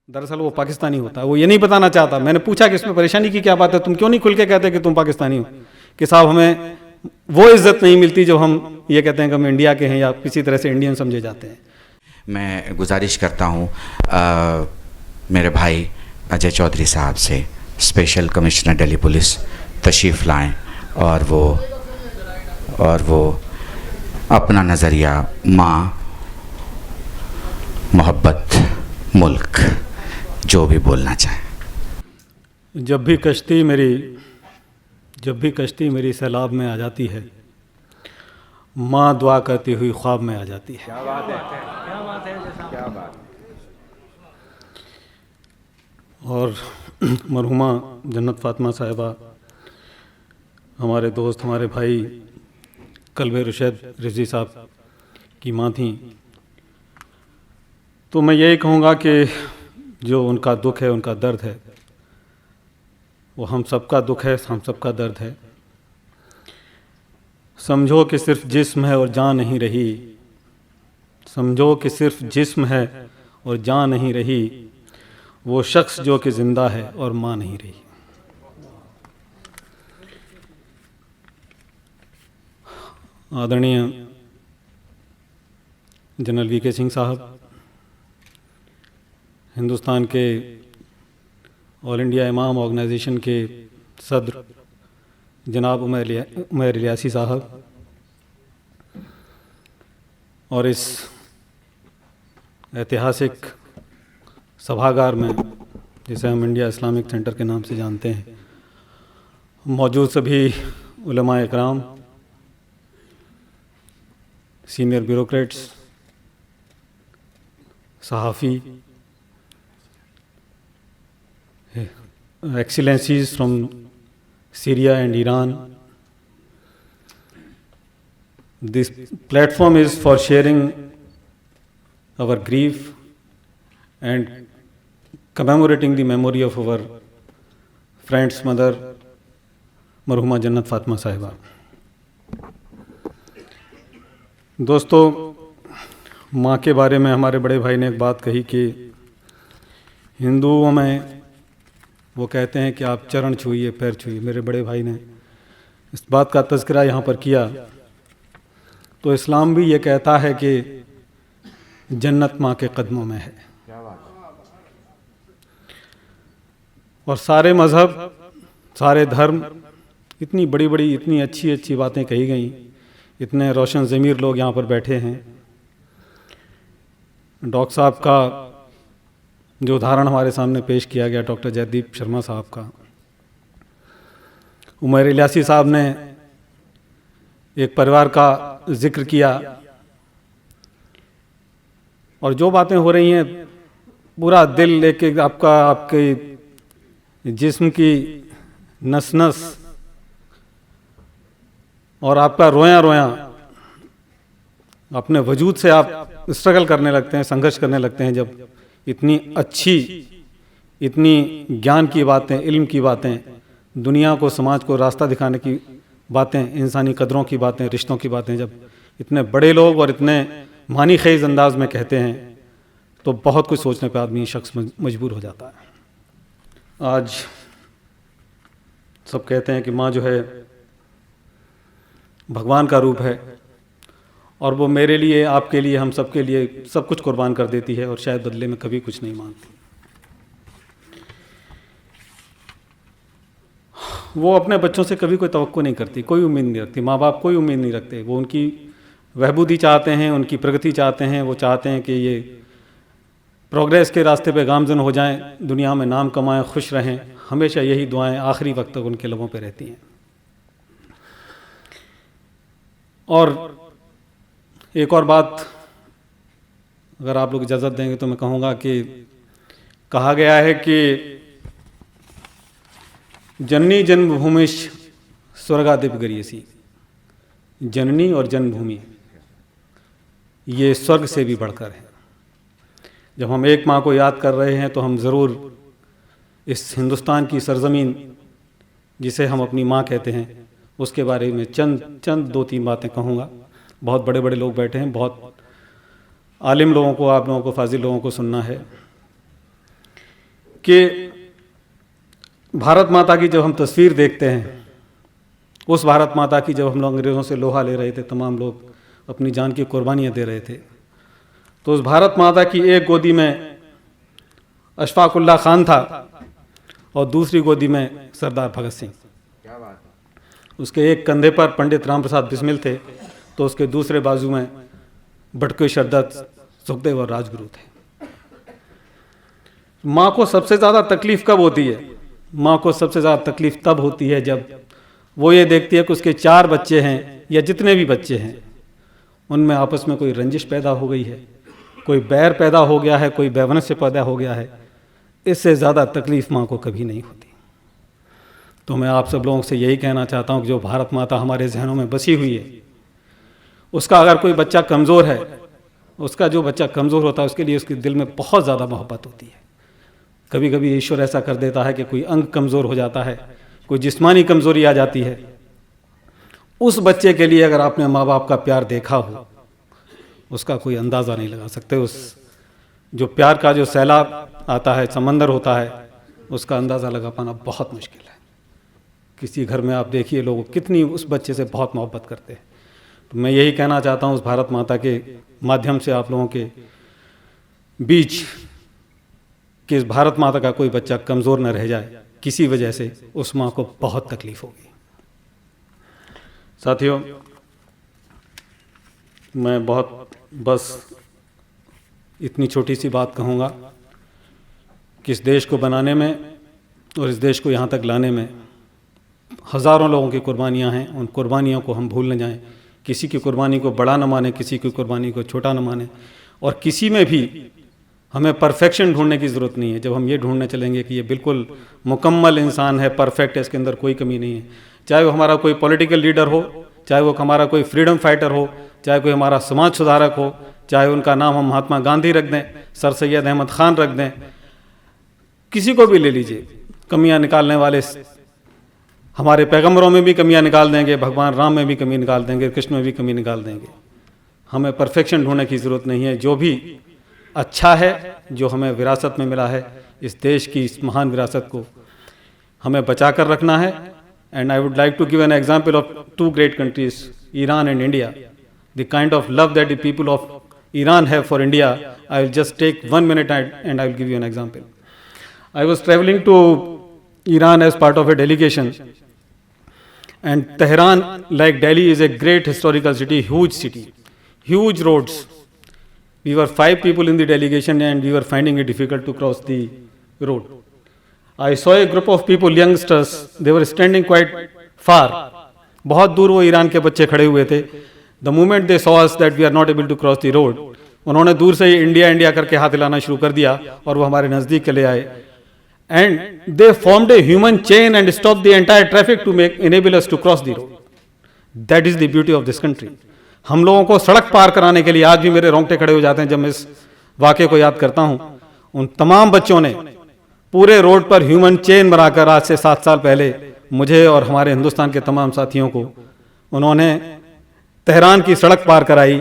दरअसल वो पाकिस्तानी होता है, वो ये नहीं बताना चाहता। मैंने पूछा कि इसमें परेशानी की क्या बात है, तुम क्यों नहीं खुल के कहते कि तुम पाकिस्तानी हो? कि साहब हमें वो इज्जत नहीं मिलती जो हम ये कहते हैं कि हम इंडिया के हैं या किसी तरह से इंडियन समझे जाते हैं। मैं गुजारिश करता हूँ मेरे भाई अजय चौधरी साहब से, स्पेशल कमिश्नर दिल्ली पुलिस तशरीफ़ लाएं और वो अपना नज़रिया माँ, मोहब्बत, मुल्क, जो भी बोलना चाहें। जब भी कश्ती मेरी सैलाब में आ जाती है, माँ दुआ करती हुई ख्वाब में आ जाती है। क्या बात है, क्या बात है, क्या बात। और मरहुमा जन्नत फातिमा साहिबा हमारे दोस्त, हमारे भाई कल्बे रुशद रिजवी साहब की माँ थी। तो मैं यही कहूँगा कि जो उनका दुख है, उनका दर्द है, वो हम सबका दुख है, हम सबका दर्द है। समझो कि सिर्फ जिस्म है और जान नहीं रही, समझो कि सिर्फ जिस्म है और जान नहीं रही, वो शख्स जो कि ज़िंदा है और माँ नहीं रही। आदरणीय जनरल वी के सिंह साहब, हिंदुस्तान के ऑल इंडिया इमाम ऑर्गेनाइजेशन के सदर जनाब उमैर इलियासी साहब, और इस ऐतिहासिक सभागार में जिसे हम इंडिया इस्लामिक सेंटर के नाम से जानते हैं, मौजूद सभी उलमा इकराम, सीनियर ब्यूरोक्रेट्स, सहाफ़ी, excellencies from Syria and Iran. This platform is for sharing our grief and commemorating the memory of our friend's mother, मरहुमा जन्नत फातिमा साहिबा। दोस्तों, माँ के बारे में हमारे बड़े भाई ने एक बात कही कि हिंदुओं में वो कहते हैं कि आप चरण छूइए, पैर छूइए। मेरे बड़े भाई ने इस बात का तज़किरा यहाँ पर किया, तो इस्लाम भी ये कहता है कि जन्नत माँ के कदमों में है। और सारे मज़हब, सारे धर्म, इतनी बड़ी बड़ी, इतनी अच्छी अच्छी बातें कही गई, इतने रोशन ज़मीर लोग यहाँ पर बैठे हैं। डॉक्टर साहब का जो उदाहरण हमारे सामने पेश किया गया, डॉक्टर जयदीप शर्मा साहब का, उमैर इलियासी साहब ने एक परिवार का जिक्र किया, और जो बातें हो रही हैं, पूरा दिल एक आपके जिस्म की नस नस और आपका रोया रोया, अपने वजूद से आप स्ट्रगल करने लगते हैं, संघर्ष करने लगते हैं, जब इतनी अच्छी, इतनी ज्ञान की बातें, इल्म की बातें, दुनिया को, समाज को रास्ता दिखाने की बातें, इंसानी कदरों की बातें, रिश्तों की बातें जब इतने बड़े लोग और इतने मानी खेज अंदाज में कहते हैं, तो बहुत कुछ सोचने पर आदमी, शख्स मजबूर हो जाता है। आज सब कहते हैं कि माँ जो है भगवान का रूप है, और वो मेरे लिए, आपके लिए, हम सबके लिए सब कुछ कुर्बान कर देती है, और शायद बदले में कभी कुछ नहीं मांगती। वो अपने बच्चों से कभी कोई तवक्को नहीं करती, कोई उम्मीद नहीं रखती। माँ बाप कोई उम्मीद नहीं रखते, वो उनकी बहबूदी चाहते हैं, उनकी प्रगति चाहते हैं। वो चाहते हैं कि ये प्रोग्रेस के रास्ते पे गामजन हो जाएं, दुनिया में नाम कमाएं, खुश रहें। हमेशा यही दुआएं आखिरी वक्त तक उनके लबों पे रहती हैं। और एक और बात, अगर आप लोग इजाज़त देंगे तो मैं कहूँगा कि कहा गया है कि जननी जन्मभूमिश स्वर्गादिप गरीयसी, जननी और जन्मभूमि ये स्वर्ग से भी बढ़कर है। जब हम एक माँ को याद कर रहे हैं, तो हम ज़रूर इस हिंदुस्तान की सरज़मीन, जिसे हम अपनी माँ कहते हैं, उसके बारे में चंद दो तीन बातें कहूँगा। बहुत बड़े बड़े लोग बैठे हैं, बहुत आलिम लोगों को, आप लोगों को, फाजिल लोगों को सुनना है। कि भारत माता की जब हम तस्वीर देखते हैं, उस भारत माता की जब हम लोग अंग्रेज़ों से लोहा ले रहे थे, तमाम लोग अपनी जान की कुर्बानियाँ दे रहे थे, तो उस भारत माता की एक गोदी में अशफाकुल्ला खान था और दूसरी गोदी में सरदार भगत सिंह। क्या बात है। उसके एक कंधे पर पंडित राम प्रसाद बिस्मिल थे, तो उसके दूसरे बाजू में बटुकेश्वर दत्त, सुखदेव और राजगुरु थे। माँ को सबसे ज़्यादा तकलीफ़ कब होती है? माँ को सबसे ज़्यादा तकलीफ़ तब होती है जब वो ये देखती है कि उसके 4 बच्चे हैं या जितने भी बच्चे हैं उनमें आपस में कोई रंजिश पैदा हो गई है, कोई बैर पैदा हो गया है, कोई वैमनस्य पैदा हो गया है। इससे ज़्यादा तकलीफ़ माँ को कभी नहीं होती। तो मैं आप सब लोगों से यही कहना चाहता हूँ कि जो भारत माता हमारे जहनों में बसी हुई है, उसका अगर कोई बच्चा कमज़ोर है, उसका जो बच्चा कमज़ोर होता है उसके लिए उसके दिल में बहुत ज़्यादा मोहब्बत होती है। कभी कभी ईश्वर ऐसा कर देता है कि कोई अंग कमज़ोर हो जाता है, कोई जिस्मानी कमज़ोरी आ जाती है। उस बच्चे के लिए अगर आपने माँ बाप का प्यार देखा हो, उसका कोई अंदाज़ा नहीं लगा सकते। उस जो प्यार का जो सैलाब आता है, समंदर होता है, उसका अंदाज़ा लगा पाना बहुत मुश्किल है। किसी घर में आप देखिए लोग कितनी उस बच्चे से बहुत मोहब्बत करते हैं। तो मैं यही कहना चाहता हूँ उस भारत माता के माध्यम से आप लोगों के बीच कि इस भारत माता का कोई बच्चा कमज़ोर न रह जाए किसी वजह से, उस माँ को बहुत तकलीफ़ होगी। साथियों, मैं बहुत बस इतनी छोटी सी बात कहूँगा कि इस देश को बनाने में और इस देश को यहाँ तक लाने में हज़ारों लोगों की कुर्बानियाँ हैं। उन कुर्बानियों को हम भूल न जाएं। किसी की कुर्बानी को बड़ा न माने, किसी की कुर्बानी को छोटा न माने, और किसी में भी हमें परफेक्शन ढूंढने की ज़रूरत नहीं है। जब हम ये ढूंढने चलेंगे कि ये बिल्कुल मुकम्मल इंसान है, परफेक्ट है, इसके अंदर कोई कमी नहीं है, चाहे वो हमारा कोई पॉलिटिकल लीडर हो, चाहे वो हमारा कोई फ्रीडम फाइटर हो, चाहे कोई हमारा समाज सुधारक हो, चाहे उनका नाम हम महात्मा गांधी रख दें, सर सैयद अहमद ख़ान रख दें, किसी को भी ले लीजिए, कमियां निकालने वाले हमारे पैगंबरों में भी कमियां निकाल देंगे, भगवान राम में भी कमी निकाल देंगे, कृष्ण में भी कमी निकाल देंगे। हमें परफेक्शन ढूंढने की ज़रूरत नहीं है। जो भी अच्छा है, जो हमें विरासत में मिला है, इस देश की इस महान विरासत को हमें बचा कर रखना है। And I would like to give an example of 2 great countries, Iran and India. The kind of love that the people of Iran have for India, I will just take 1 minute and I will give you an example. I was traveling to Iran as part of a delegation, and Tehran, like Delhi, is a great historical city, huge roads. We were 5 people in the delegation and we were finding it difficult to cross the road. I saw a group of people, youngsters, they were standing quite far. बहुत दूर वो Iran के बच्चे खड़े हुए थे। The moment they saw us that we are not able to cross the road, उन्होंने दूर से ही इंडिया इंडिया करके हाथ हिलाना शुरू कर दिया और वो हमारे नज़दीक चले आए। And they formed a human chain and stopped the entire traffic to enable us to cross the road. That is the beauty of this country. हम लोगों को सड़क पार कराने के लिए आज भी मेरे रोंगटे खड़े हो जाते हैं जब मैं इस वाक़े को याद करता हूँ। उन तमाम बच्चों ने पूरे रोड पर ह्यूमन चेन बनाकर आज से 7 साल पहले मुझे और हमारे हिंदुस्तान के तमाम साथियों को उन्होंने तेहरान की सड़क पार कराई,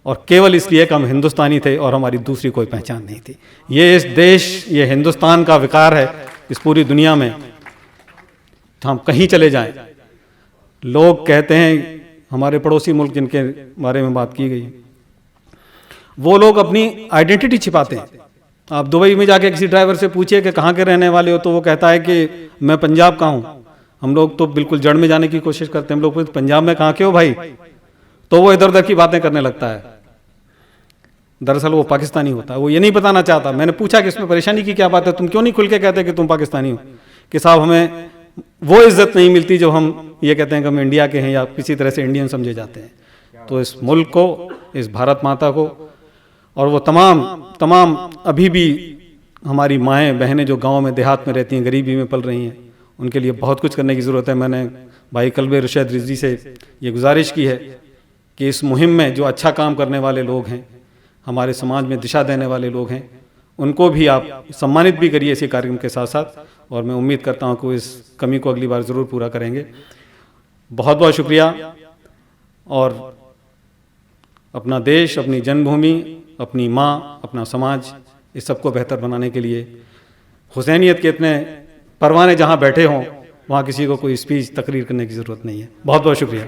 और केवल इसलिए कि हम हिंदुस्तानी थे और हमारी दूसरी कोई पहचान नहीं थी। ये इस देश, ये हिंदुस्तान का विकार है इस पूरी दुनिया में। तो हम कहीं चले जाएं, लोग कहते हैं, हमारे पड़ोसी मुल्क जिनके बारे में बात की गई, वो लोग अपनी आइडेंटिटी छिपाते हैं। आप दुबई में जाके किसी ड्राइवर से पूछिए कि कहाँ के रहने वाले हो, तो वो कहता है कि मैं पंजाब का हूँ। हम लोग तो बिल्कुल जड़ में जाने की कोशिश करते हैं। हम लोग पंजाब में कहाँ के हो भाई, तो वो इधर उधर की बातें करने लगता है। दरअसल वो पाकिस्तानी होता है, वो ये नहीं बताना चाहता। मैंने पूछा कि इसमें परेशानी की क्या बात है, तुम क्यों नहीं खुल के कहते कि तुम पाकिस्तानी हो? कि साहब हमें वो इज्जत नहीं मिलती जो हम ये कहते हैं कि हम इंडिया के हैं या किसी तरह से इंडियन समझे जाते हैं। तो इस मुल्क को, इस भारत माता को, और वो तमाम अभी भी हमारी माएँ बहनें जो गाँव में देहात में रहती हैं, गरीबी में पल रही हैं, उनके लिए बहुत कुछ करने की ज़रूरत है। मैंने भाई कल्बे रुशैद रिजवी से ये गुजारिश की है कि इस मुहिम में जो अच्छा काम करने वाले लोग हैं, हमारे समाज में दिशा देने वाले लोग हैं, उनको भी आप सम्मानित भी करिए इसी कार्यक्रम के साथ साथ। और मैं उम्मीद करता हूँ कि इस कमी को अगली बार ज़रूर पूरा करेंगे। बहुत बहुत शुक्रिया। और अपना देश, अपनी जन्मभूमि, अपनी माँ, अपना समाज, इस सबको बेहतर बनाने के लिए हुसैनियत के इतने परवाने जहाँ बैठे हों वहाँ किसी को कोई स्पीच तकरीर करने की ज़रूरत नहीं है। बहुत बहुत शुक्रिया।